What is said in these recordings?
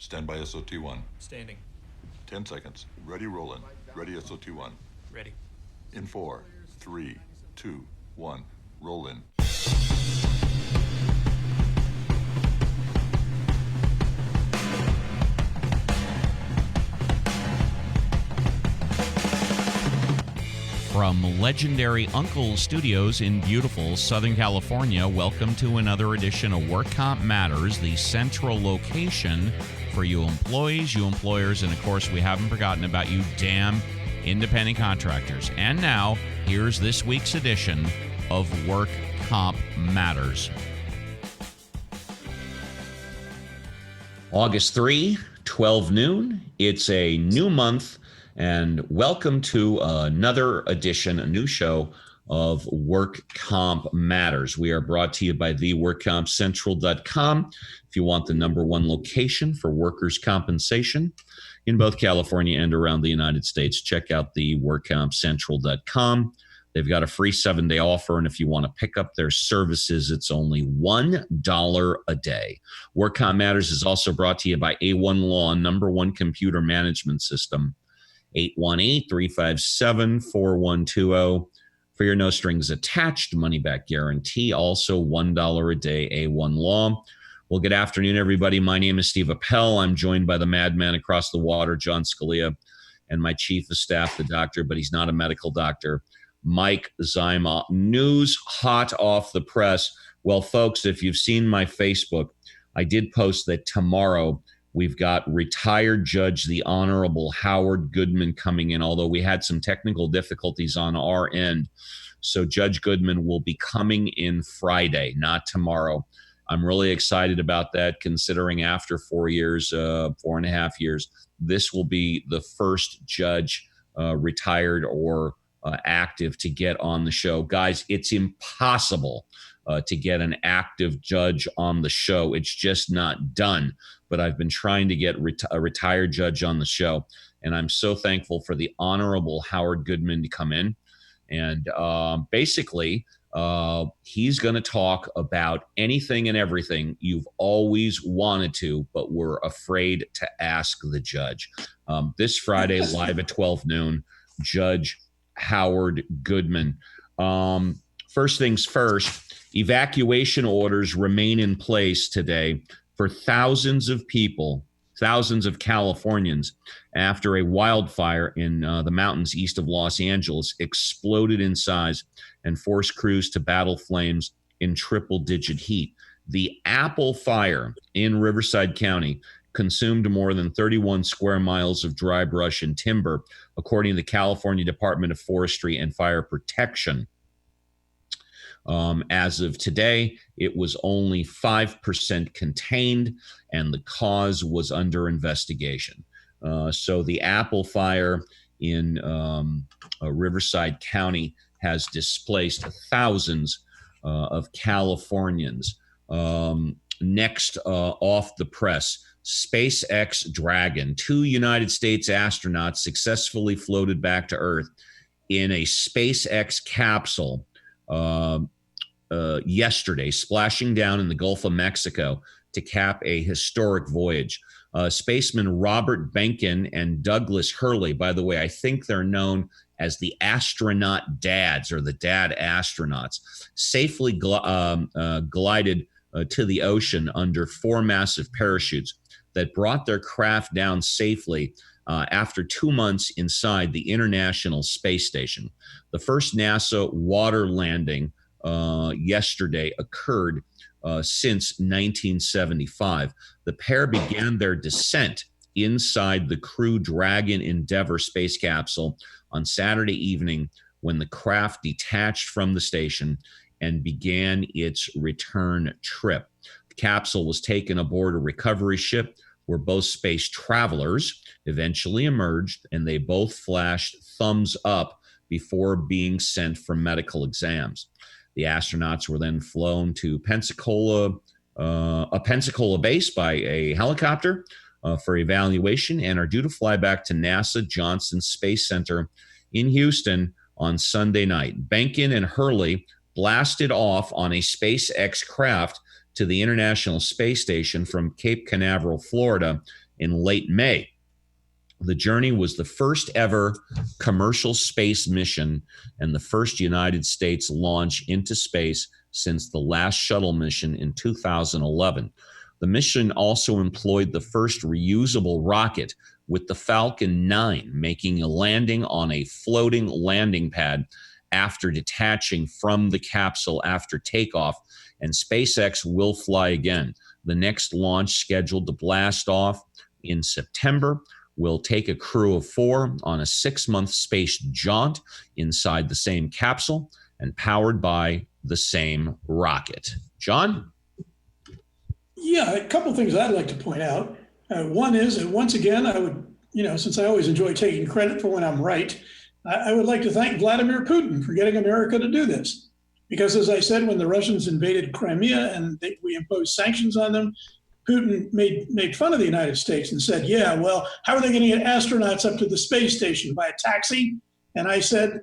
Stand by SOT1. Standing. 10 seconds. Ready, rollin'. Ready, SOT1. Ready. In 4, 3, 2, 1. Roll in. From legendary Uncle Studios in beautiful Southern California, welcome to another edition of Work Comp Matters, the central location for you employees, you employers, and of course, we haven't forgotten about you damn independent contractors. And now, here's this week's edition of Work Comp Matters. August 3, 12 noon. It's a new month. And welcome to another edition, a new show of Work Comp Matters. We are brought to you by the workcompcentral.com. If you want the number one location for workers' compensation in both California and around the United States, check out the workcompcentral.com. They've got a free 7-day offer, and if you want to pick up their services, it's only $1 a day. Work Comp Matters is also brought to you by A1 Law, number one computer management system. 818-357-4120 for your no strings attached money back guarantee. Also $1 a day, A1 Law. Well, good afternoon, everybody. My name is Steve Appell. I'm joined by the madman across the water, John Scalia, and my chief of staff, the doctor, but he's not a medical doctor, Mike Zyma. News hot off the press. Well, folks, if you've seen my Facebook, I did post that tomorrow we've got retired Judge the Honorable Howard Goodman coming in, although we had some technical difficulties on our end. So Judge Goodman will be coming in Friday, not tomorrow. I'm really excited about that, considering after 4 years, 4.5 years, this will be the first judge retired or active to get on the show. Guys, it's impossible to get an active judge on the show. It's just not done. But I've been trying to get a retired judge on the show. And I'm so thankful for the Honorable Howard Goodman to come in. And basically, he's going to talk about anything and everything you've always wanted to, but were afraid to ask the judge. This Friday, live at 12 noon, Judge Howard Goodman. First things first, evacuation orders remain in place today for thousands of people, thousands of Californians, after a wildfire in the mountains east of Los Angeles exploded in size and forced crews to battle flames in triple-digit heat. The Appell fire in Riverside County consumed more than 31 square miles of dry brush and timber, according to the California Department of Forestry and Fire Protection. As of today, it was only 5% contained, and the cause was under investigation. So the Appell fire in Riverside County has displaced thousands of Californians. Next, off the press, Spacex Dragon. 2 United States astronauts successfully floated back to Earth in a SpaceX capsule yesterday, splashing down in the Gulf of Mexico to cap a historic voyage. Spacemen Robert Behnken and Douglas Hurley, by the way, I think they're known as the astronaut dads or the dad astronauts, safely glided to the ocean under 4 massive parachutes that brought their craft down safely after 2 months inside the International Space Station. The first NASA water landing yesterday occurred since 1975. The pair began their descent inside the Crew Dragon Endeavour space capsule on Saturday evening when the craft detached from the station and began its return trip. The capsule was taken aboard a recovery ship where both space travelers eventually emerged, and they both flashed thumbs up before being sent for medical exams. The astronauts were then flown to Pensacola base by a helicopter for evaluation and are due to fly back to NASA Johnson Space Center in Houston on Sunday night. Behnken and Hurley blasted off on a SpaceX craft to the International Space Station from Cape Canaveral, Florida, in late May. The journey was the first ever commercial space mission and the first United States launch into space since the last shuttle mission in 2011. The mission also employed the first reusable rocket, with the Falcon 9 making a landing on a floating landing pad after detaching from the capsule after takeoff, and SpaceX will fly again. The next launch, scheduled to blast off in September, will take a crew of 4 on a 6-month space jaunt inside the same capsule and powered by the same rocket. John? Yeah, a couple of things I'd like to point out. One is that once again, I would, since I always enjoy taking credit for when I'm right, I would like to thank Vladimir Putin for getting America to do this. Because as I said, when the Russians invaded Crimea and we imposed sanctions on them, Putin made fun of the United States and said, yeah, well, how are they going to get astronauts up to the space station? By a taxi? And I said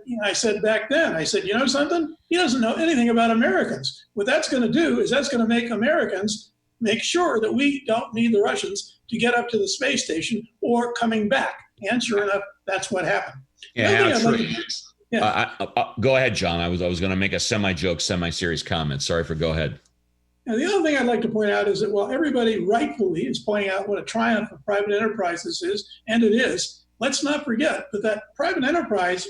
back then, you know something? He doesn't know anything about Americans. What that's going to do is that's going to make Americans make sure that we don't need the Russians to get up to the space station or coming back. And sure enough, that's what happened. Go ahead, John. I was going to make a semi-joke, semi-serious comment. Sorry go ahead. Now, the other thing I'd like to point out is that while everybody rightfully is pointing out what a triumph of private enterprises is, and it is, let's not forget that private enterprise,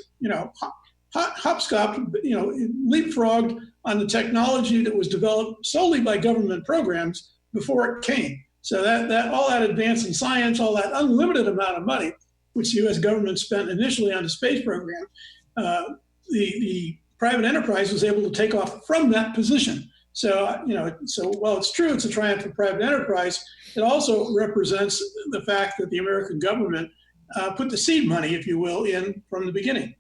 hopscotch, leapfrogged on the technology that was developed solely by government programs before it came. So that all that advance in science, all that unlimited amount of money, which the U.S. government spent initially on the space program, the private enterprise was able to take off from that position. So, while it's true it's a triumph of private enterprise, it also represents the fact that the American government put the seed money, if you will, in from the beginning.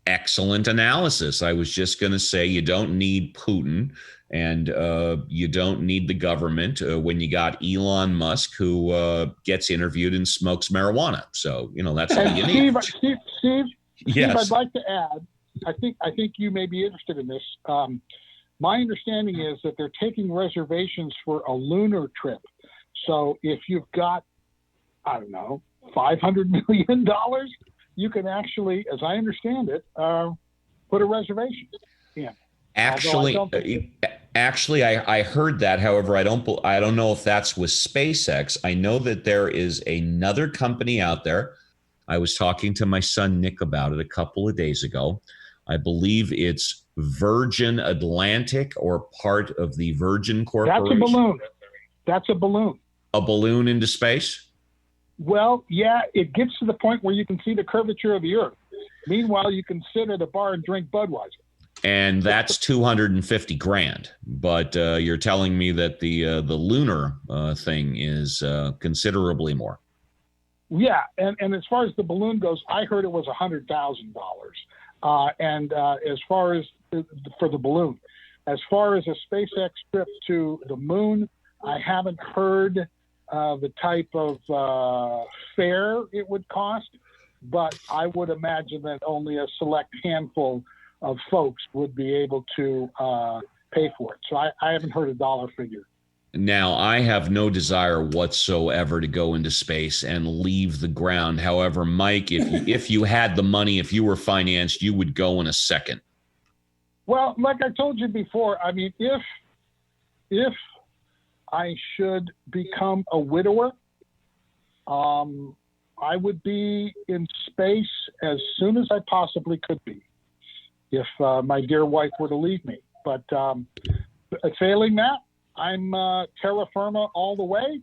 Excellent analysis. I was just going to say you don't need Putin and you don't need the government when you got Elon Musk, who gets interviewed and smokes marijuana. So, that's all you need. Steve, yes. I'd like to add, I think you may be interested in this. My understanding is that they're taking reservations for a lunar trip. So if you've got, $500 million, you can actually, as I understand it, put a reservation in. Actually, I heard that. However, I don't know if that's with SpaceX. I know that there is another company out there. I was talking to my son Nick about it a couple of days ago. I believe it's Virgin Atlantic or part of the Virgin Corporation. That's a balloon. A balloon into space? Well, yeah, it gets to the point where you can see the curvature of the Earth. Meanwhile, you can sit at a bar and drink Budweiser. And that's $250,000. But you're telling me that the lunar thing is considerably more. Yeah, and as far as the balloon goes, I heard it was $100,000. And as far as for the balloon, as far as a SpaceX trip to the moon, I haven't heard the type of fare it would cost, but I would imagine that only a select handful of folks would be able to pay for it. So I haven't heard a dollar figure. Now, I have no desire whatsoever to go into space and leave the ground. However, Mike, if you had the money, if you were financed, you would go in a second. Well, like I told you before, I mean, if I should become a widower, I would be in space as soon as I possibly could be, if my dear wife were to leave me. But failing that, I'm terra firma all the way.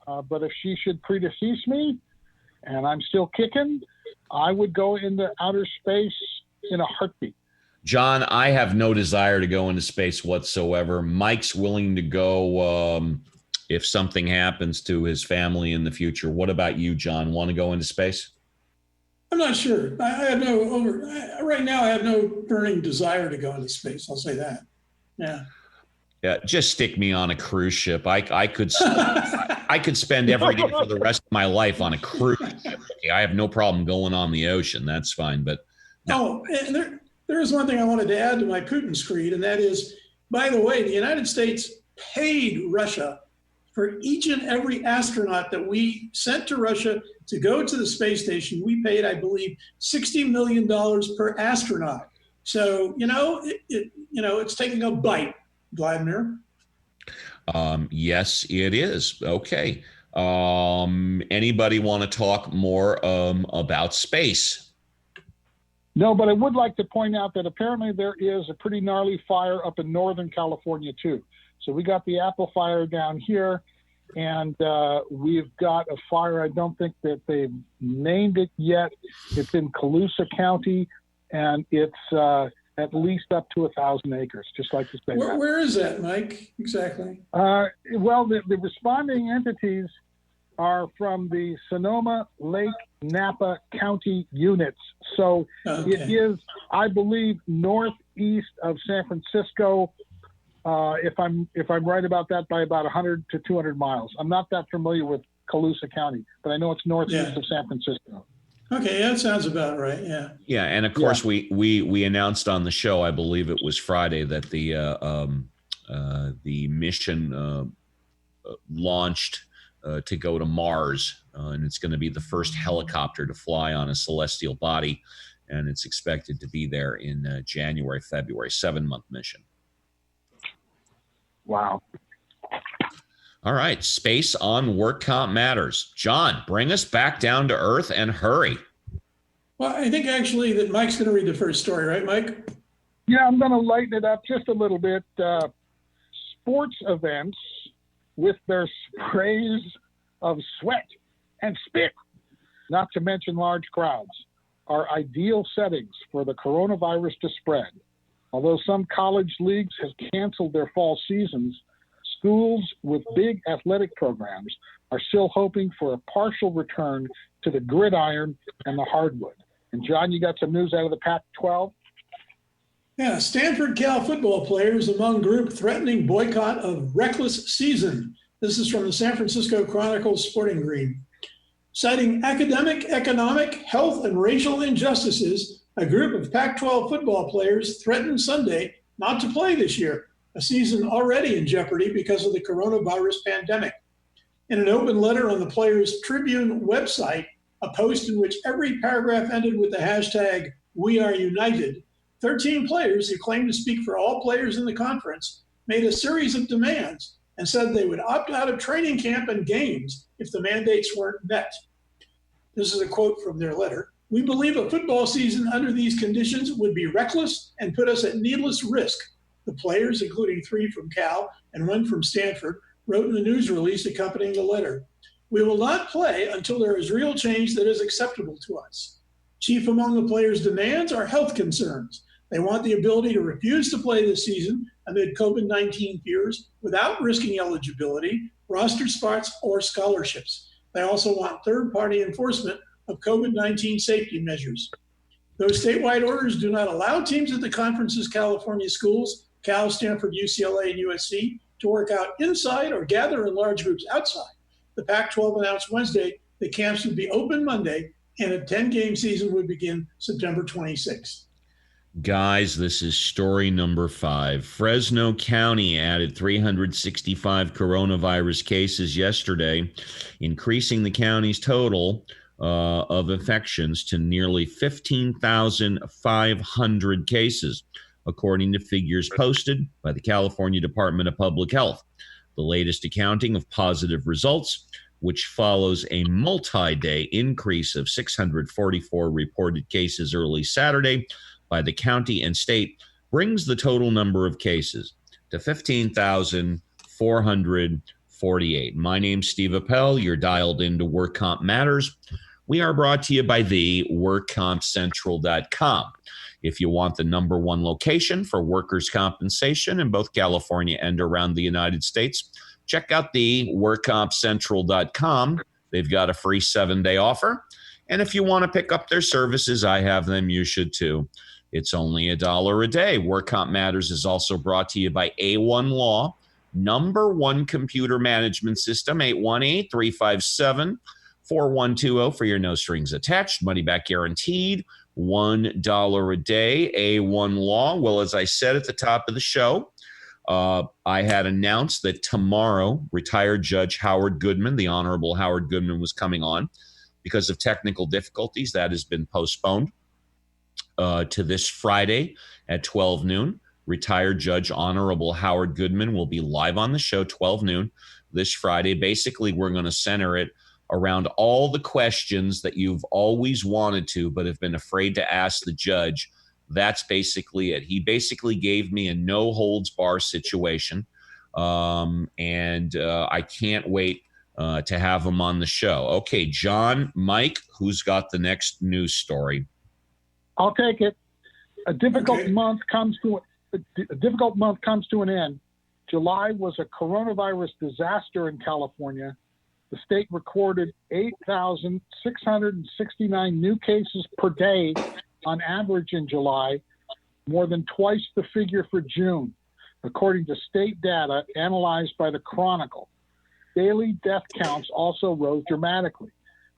But if she should predecease me and I'm still kicking, I would go into outer space in a heartbeat. John, I have no desire to go into space whatsoever. Mike's willing to go if something happens to his family in the future. What about you, John? Want to go into space? I'm not sure. Right now, I have no burning desire to go into space. I'll say that. Yeah. Yeah, just stick me on a cruise ship. I could spend every day for the rest of my life on a cruise ship. I have no problem going on the ocean. That's fine. But no. And there is one thing I wanted to add to my Putin screed, and that is, by the way, the United States paid Russia For each and every astronaut that we sent to Russia to go to the space station, we paid, I believe, $60 million per astronaut. So, it's taking a bite, Vladimir. Yes, it is. Okay. Anybody want to talk more about space? No, but I would like to point out that apparently there is a pretty gnarly fire up in Northern California, too. So we got the Appell fire down here, and we've got a fire. I don't think that they've named it yet. It's in Colusa County, and it's at least up to 1,000 acres, just like you said. Where is that, Mike, exactly? Well, the responding entities are from the Sonoma, Lake, Napa County units. So It is, I believe, northeast of San Francisco, if I'm right about that, by about 100 to 200 miles. I'm not that familiar with Colusa County, but I know it's northeast of San Francisco. Okay, that sounds about right. Yeah. Yeah, and of course we announced on the show, I believe it was Friday, that the mission launched to go to Mars, and it's going to be the first helicopter to fly on a celestial body, and it's expected to be there in January, February, 7-month mission. Wow. All right, space on Work Comp Matters. John, bring us back down to earth and hurry. Well, I think actually that Mike's going to read the first story, right, Mike? Yeah, I'm going to lighten it up just a little bit. Sports events with their sprays of sweat and spit, not to mention large crowds, are ideal settings for the coronavirus to spread. Although some college leagues have canceled their fall seasons, schools with big athletic programs are still hoping for a partial return to the gridiron and the hardwood. And John, you got some news out of the Pac-12? Yeah, Stanford Cal football players among group threatening boycott of reckless season. This is from the San Francisco Chronicle Sporting Green. Citing academic, economic, health, and racial injustices, a group of Pac-12 football players threatened Sunday not to play this year, a season already in jeopardy because of the coronavirus pandemic. In an open letter on the Players Tribune website, a post in which every paragraph ended with the hashtag #WeAreUnited, 13 players who claimed to speak for all players in the conference made a series of demands and said they would opt out of training camp and games if the mandates weren't met. This is a quote from their letter. "We believe a football season under these conditions would be reckless and put us at needless risk," the players, including 3 from Cal and 1 from Stanford, wrote in the news release accompanying the letter. "We will not play until there is real change that is acceptable to us. Chief among the players' demands are health concerns. They want the ability to refuse to play this season amid COVID-19 fears without risking eligibility, roster spots, or scholarships. They also want third-party enforcement of COVID-19 safety measures. Those statewide orders do not allow teams at the conference's California schools, Cal, Stanford, UCLA, and USC, to work out inside or gather in large groups outside. The Pac-12 announced Wednesday that camps would be open Monday and a 10-game season would begin September 26th. Guys, this is story number 5. Fresno County added 365 coronavirus cases yesterday, increasing the county's total of infections to nearly 15,500 cases, according to figures posted by the California Department of Public Health. The latest accounting of positive results, which follows a multi-day increase of 644 reported cases early Saturday by the county and state, brings the total number of cases to 15,448. My name's Steve Appell. You're dialed into Work Comp Matters. We are brought to you by the workcompcentral.com. If you want the number 1 location for workers' compensation in both California and around the United States, check out the workcompcentral.com. They've got a free 7-day offer. And if you want to pick up their services, I have them. You should too. It's only $1 a day. Work Comp Matters is also brought to you by A1 Law, number 1 computer management system, 818-357-4120 for your no strings attached, money back guaranteed, $1 a day. A1 Law. Well, as I said at the top of the show, I had announced that tomorrow, retired Judge Howard Goodman, the Honorable Howard Goodman, was coming on. Because of technical difficulties, that has been postponed to this Friday at 12 noon. Retired Judge Honorable Howard Goodman will be live on the show 12 noon this Friday. Basically, we're going to center it around all the questions that you've always wanted to but have been afraid to ask the judge. That's basically it. He basically gave me a no-holds-bar situation, and I can't wait to have him on the show. Okay, John, Mike, who's got the next news story? I'll take it. A difficult month comes to an end. July was a coronavirus disaster in California. The state recorded 8,669 new cases per day on average in July, more than twice the figure for June, according to state data analyzed by the Chronicle. Daily death counts also rose dramatically,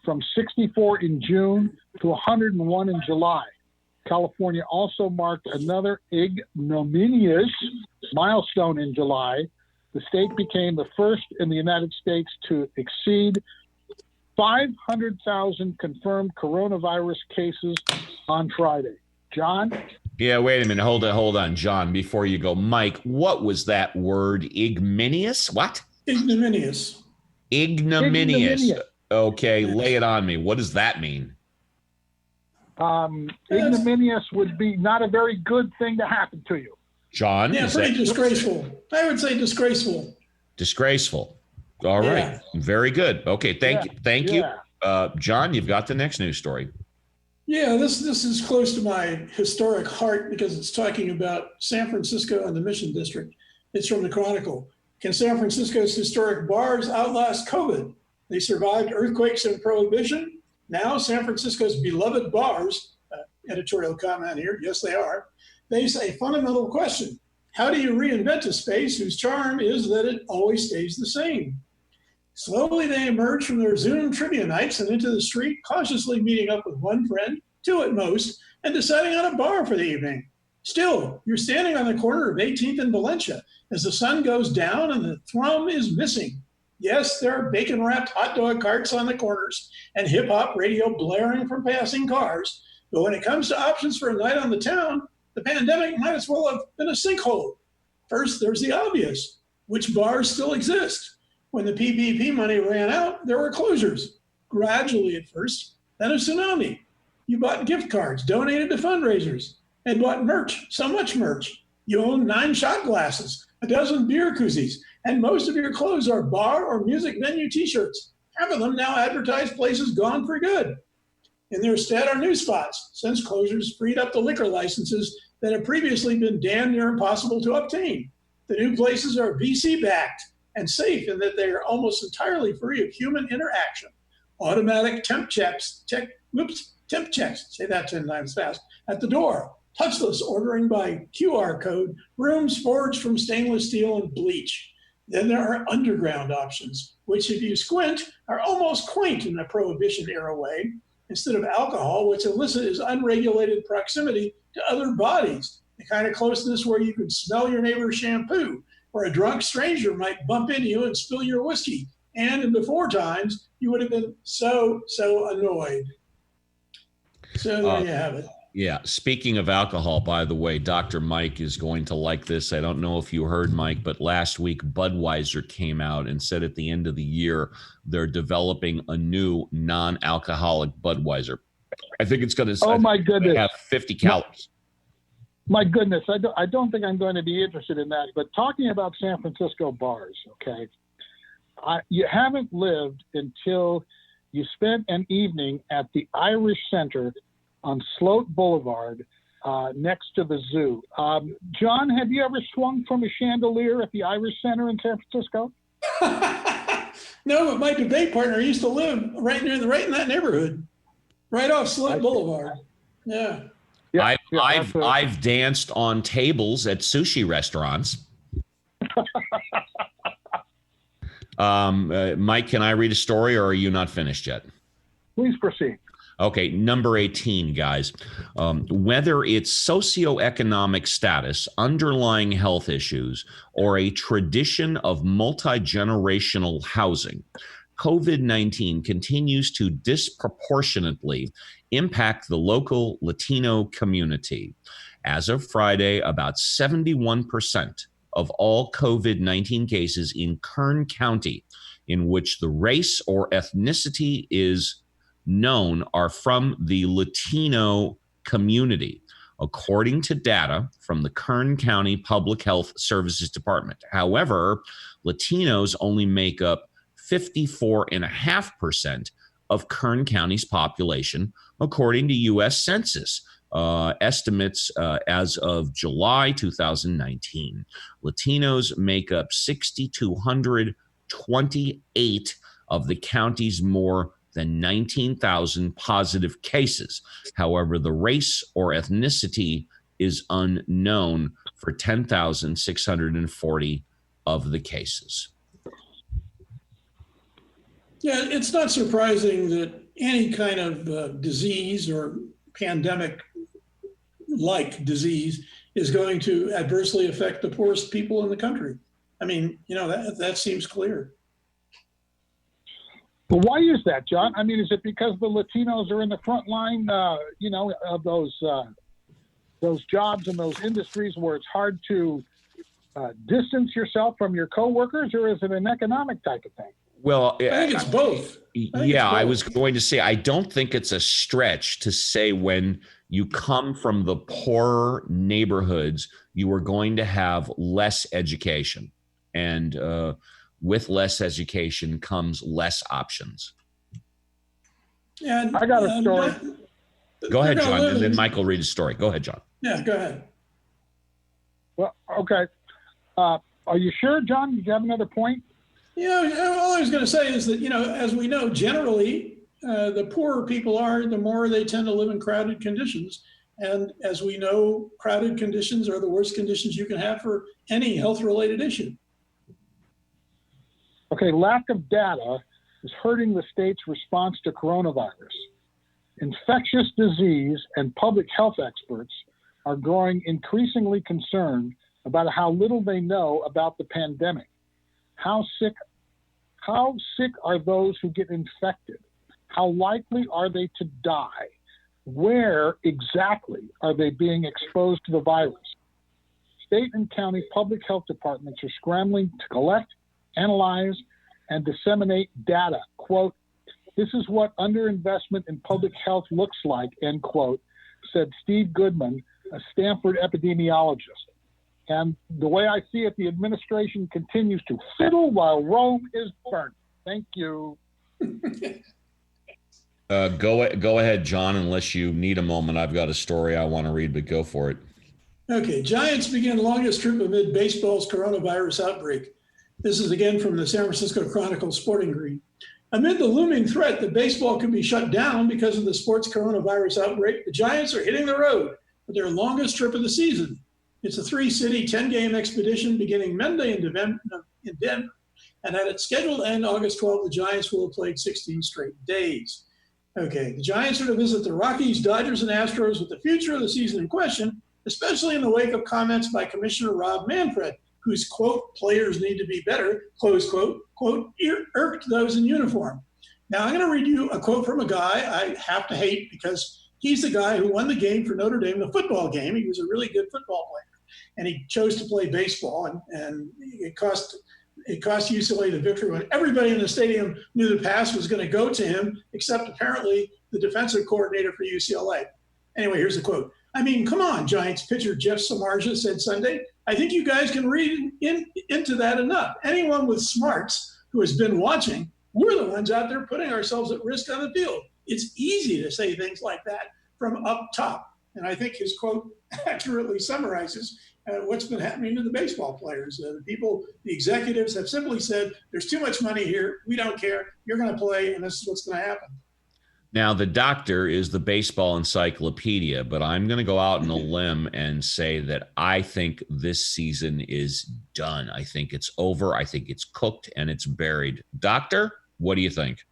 from 64 in June to 101 in July. California also marked another ignominious milestone in July. The state became the first in the United States to exceed 500,000 confirmed coronavirus cases on Friday. John? Yeah, wait a minute. Hold on, John, before you go. Mike, what was that word? Ignominious? What? Ignominious. Ignominious. Okay, lay it on me. What does that mean? Ignominious would be not a very good thing to happen to you. John? Yeah, pretty disgraceful. I would say disgraceful. Disgraceful. All right. Very good. Okay, thank you. John, you've got the next news story. Yeah, this is close to my historic heart because it's talking about San Francisco and the Mission District. It's from the Chronicle. Can San Francisco's historic bars outlast COVID? They survived earthquakes and prohibition. Now San Francisco's beloved bars, editorial comment here, yes they are, face a fundamental question. How do you reinvent a space whose charm is that it always stays the same? Slowly they emerge from their Zoom trivia nights and into the street, cautiously meeting up with one friend, two at most, and deciding on a bar for the evening. Still, you're standing on the corner of 18th and Valencia as the sun goes down and the thrum is missing. Yes, there are bacon-wrapped hot dog carts on the corners and hip-hop radio blaring from passing cars. But when it comes to options for a night on the town, the pandemic might as well have been a sinkhole. First, there's the obvious. Which bars still exist? When the PPP money ran out, there were closures. Gradually at first, then a tsunami. You bought gift cards, donated to fundraisers, and bought merch, so much merch. You own 9 shot glasses, a dozen beer koozies, and most of your clothes are bar or music venue t-shirts. Half of them now advertise places gone for good. In their stead are new spots, since closures freed up the liquor licenses that have previously been damn near impossible to obtain. The new places are VC-backed and safe in that they are almost entirely free of human interaction. Automatic temp checks, say that 10 times fast, at the door. Touchless ordering by QR code, rooms forged from stainless steel and bleach. Then there are underground options, which if you squint are almost quaint in a Prohibition era way. Instead of alcohol, what's illicit is unregulated proximity to other bodies, the kind of closeness where you can smell your neighbor's shampoo, where a drunk stranger might bump into you and spill your whiskey. And in before times, you would have been so annoyed. So there you have it. Yeah. Speaking of alcohol, by the way, Dr. Mike is going to like this. I don't know if you heard, Mike, but last week Budweiser came out and said at the end of the year, they're developing a new non-alcoholic Budweiser. I think it's going to have 50 calories. My goodness, I don't think I'm going to be interested in that. But talking about San Francisco bars, okay, you haven't lived until you spent an evening at the Irish Center on Sloat Boulevard next to the zoo. John, have you ever swung from a chandelier at the Irish Center in San Francisco? No, but my debate partner used to live right in that neighborhood, right off Sloat Boulevard. Yeah. I've danced on tables at sushi restaurants. Mike, can I read a story, or are you not finished yet? Please proceed. Okay, number 18, guys. Whether it's socioeconomic status, underlying health issues, or a tradition of multi-generational housing, COVID-19 continues to disproportionately impact the local Latino community. As of Friday, about 71% of all COVID-19 cases in Kern County in which the race or ethnicity is known are from the Latino community, according to data from the Kern County Public Health Services Department. However, Latinos only make up 54.5% of Kern County's population, according to U.S. Census estimates as of July 2019. Latinos make up 6,228 of the county's more than 19,000 positive cases. However, the race or ethnicity is unknown for 10,640 of the cases. Yeah, it's not surprising that any kind of disease or pandemic-like disease is going to adversely affect the poorest people in the country. I mean, that seems clear. But why is that, John? I mean, is it because the Latinos are in the front line, of those jobs and those industries where it's hard to distance yourself from your coworkers, or is it an economic type of thing? Well, I think it's both. I was going to say, I don't think it's a stretch to say when you come from the poorer neighborhoods, you are going to have less education. And with less education comes less options. And I got a story. Go ahead, John, and then Michael read a story. Go ahead, John. Yeah, go ahead. Well, okay. Are you sure, John? Do you have another point? All I was going to say is that, as we know, generally, the poorer people are, the more they tend to live in crowded conditions. And as we know, crowded conditions are the worst conditions you can have for any health-related issue. Okay, lack of data is hurting the state's response to coronavirus. Infectious disease and public health experts are growing increasingly concerned about how little they know about the pandemic. How sick are those who get infected? How likely are they to die? Where exactly are they being exposed to the virus? State and county public health departments are scrambling to collect, analyze, and disseminate data. Quote, "This is what underinvestment in public health looks like," end quote, said Steve Goodman, a Stanford epidemiologist. And the way I see it, the administration continues to fiddle while Rome is burnt. Thank you. Go ahead, John, unless you need a moment. I've got a story I want to read, but go for it. Okay, Giants begin longest trip amid baseball's coronavirus outbreak. This is again from the San Francisco Chronicle Sporting Green. Amid the looming threat that baseball could be shut down because of the sport's coronavirus outbreak, the Giants are hitting the road for their longest trip of the season. It's a 3-city, 10-game expedition beginning Monday in Denver, and at its scheduled end, August 12th, the Giants will have played 16 straight days. Okay, the Giants are to visit the Rockies, Dodgers, and Astros with the future of the season in question, especially in the wake of comments by Commissioner Rob Manfred, whose, quote, "players need to be better," close quote, irked those in uniform. Now, I'm going to read you a quote from a guy I have to hate because he's the guy who won the game for Notre Dame, the football game. He was a really good football player, and he chose to play baseball, and it cost UCLA the victory when everybody in the stadium knew the pass was going to go to him, except apparently the defensive coordinator for UCLA. Anyway, here's the quote. "I mean, come on," Giants pitcher Jeff Samardzija said Sunday. "I think you guys can read into that enough. Anyone with smarts who has been watching, we're the ones out there putting ourselves at risk on the field. It's easy to say things like that from up top." And I think his quote accurately summarizes what's been happening to the baseball players. The executives have simply said, "There's too much money here. We don't care. You're going to play, and this is what's going to happen." Now, the doctor is the baseball encyclopedia, but I'm going to go out on a limb and say that I think this season is done. I think it's over. I think it's cooked and it's buried. Doctor, what do you think?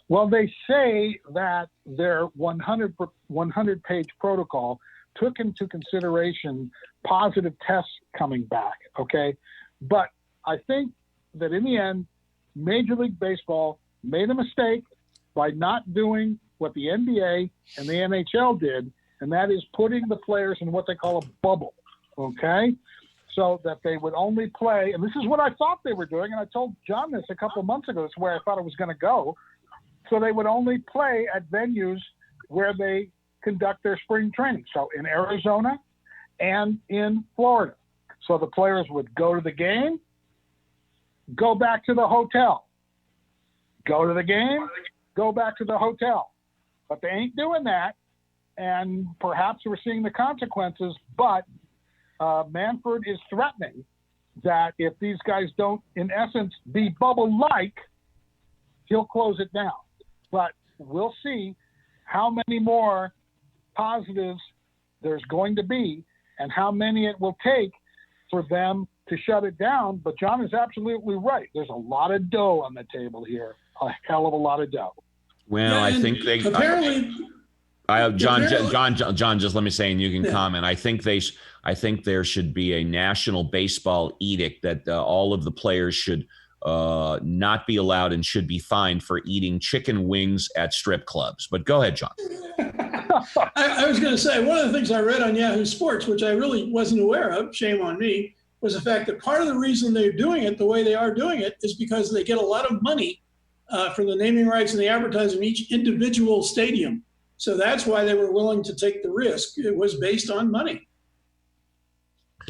Well, they say that their 100-page protocol took into consideration positive tests coming back, okay? But I think that in the end, Major League Baseball made a mistake by not doing what the NBA and the NHL did, and that is putting the players in what they call a bubble, okay? So that they would only play, and this is what I thought they were doing, and I told John this a couple of months ago, this is where I thought it was going to go. So they would only play at venues where they conduct their spring training. So in Arizona and in Florida. So the players would go to the game, go back to the hotel, go to the game, go back to the hotel. But they ain't doing that. And perhaps we're seeing the consequences, but Manfred is threatening that if these guys don't, in essence, be bubble-like, he'll close it down. But we'll see how many more positives there's going to be and how many it will take for them to shut it down. But John is absolutely right. There's a lot of dough on the table here, a hell of a lot lot. Well, Yeah, I think they apparently. John, just let me say, and you can comment. I think there should be a national baseball edict that all of the players should not be allowed and should be fined for eating chicken wings at strip clubs. But go ahead, John. I was going to say, one of the things I read on Yahoo Sports, which I really wasn't aware of, shame on me, was the fact that part of the reason they're doing it the way they are doing it is because they get a lot of money for the naming rights and the advertising each individual stadium. So that's why they were willing to take the risk. It was based on money.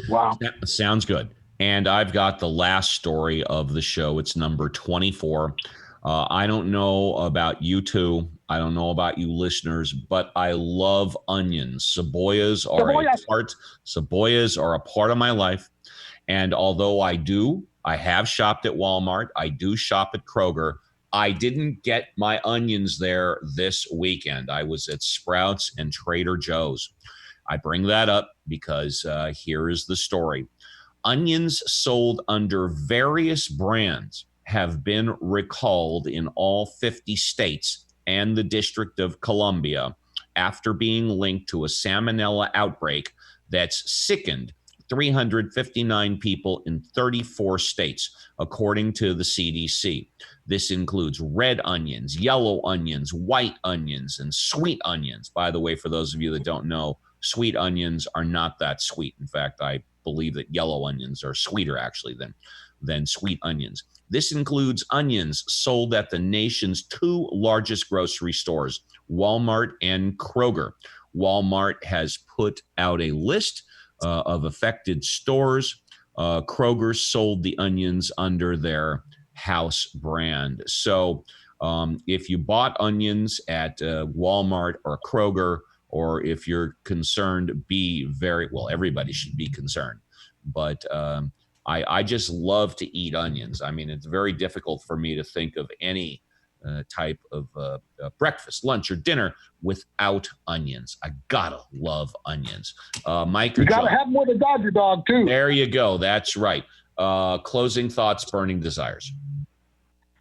Wow. That sounds good. And I've got the last story of the show. It's number 24. I don't know about you two. I don't know about you listeners, but I love onions. Cebollas are a part of my life. And although I have shopped at Walmart, I do shop at Kroger, I didn't get my onions there this weekend. I was at Sprouts and Trader Joe's. I bring that up because here is the story. Onions sold under various brands have been recalled in all 50 states and the District of Columbia after being linked to a salmonella outbreak that's sickened 359 people in 34 states, according to the CDC. This includes red onions, yellow onions, white onions, and sweet onions. By the way, for those of you that don't know, sweet onions are not that sweet. In fact, I believe that yellow onions are sweeter actually than sweet onions. This includes onions sold at the nation's two largest grocery stores, Walmart and Kroger. Walmart has put out a list of affected stores. Kroger sold the onions under their house brand. So if you bought onions at Walmart or Kroger, or if you're concerned, everybody should be concerned. But I just love to eat onions. I mean, it's very difficult for me to think of any type of breakfast, lunch, or dinner without onions. I gotta love onions. Mike, you gotta have more to Dodger Dog too. There you go. That's right. Closing thoughts, burning desires.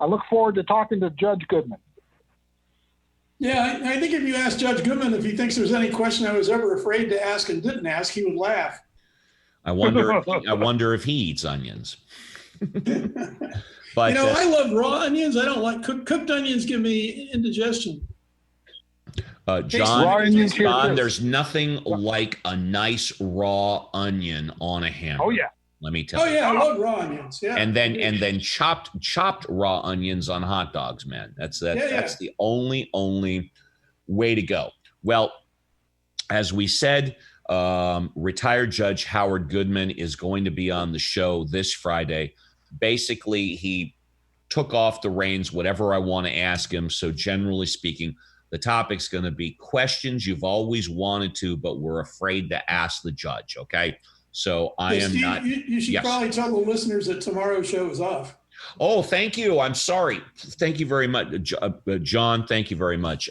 I look forward to talking to Judge Goodman. Yeah, I think if you ask Judge Goodman if he thinks there's any question I was ever afraid to ask and didn't ask, he would laugh. I wonder if he eats onions. But I love raw onions. I don't like cooked onions. Give me indigestion. John, there's nothing like a nice raw onion on a hamburger. Oh yeah. Let me tell you. Oh yeah, I love raw onions. Yeah. And then chopped raw onions on hot dogs, man. That's the only way to go. Well, as we said, retired Judge Howard Goodman is going to be on the show this Friday. Basically, he took off the reins, whatever I want to ask him. So generally speaking, the topic's going to be questions you've always wanted to, but were afraid to ask the judge. Okay. So You should probably tell the listeners that tomorrow's show is off. Oh, thank you. I'm sorry. Thank you very much, John. Thank you very much.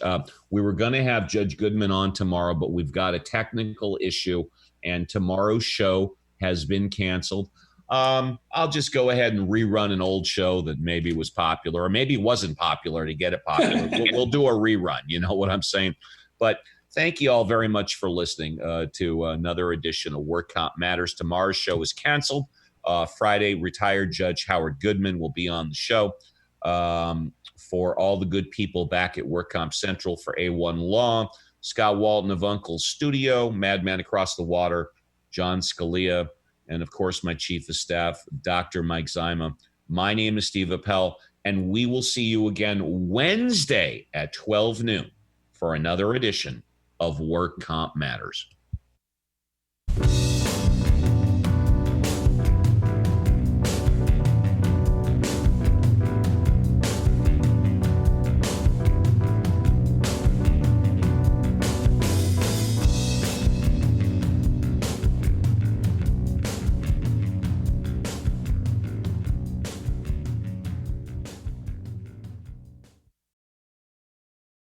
We were going to have Judge Goodman on tomorrow, but we've got a technical issue, and tomorrow's show has been canceled. I'll just go ahead and rerun an old show that maybe was popular or maybe wasn't popular to get it popular. We'll do a rerun. You know what I'm saying? But thank you all very much for listening to another edition of Work Comp Matters. Tomorrow's show is canceled. Friday, retired Judge Howard Goodman will be on the show. For all the good people back at Work Comp Central for A1 Law, Scott Walton of Uncle's Studio, Madman Across the Water, John Scalia, and of course, my chief of staff, Dr. Mike Zyma. My name is Steve Appell, and we will see you again Wednesday at 12 noon for another edition of Work Comp Matters.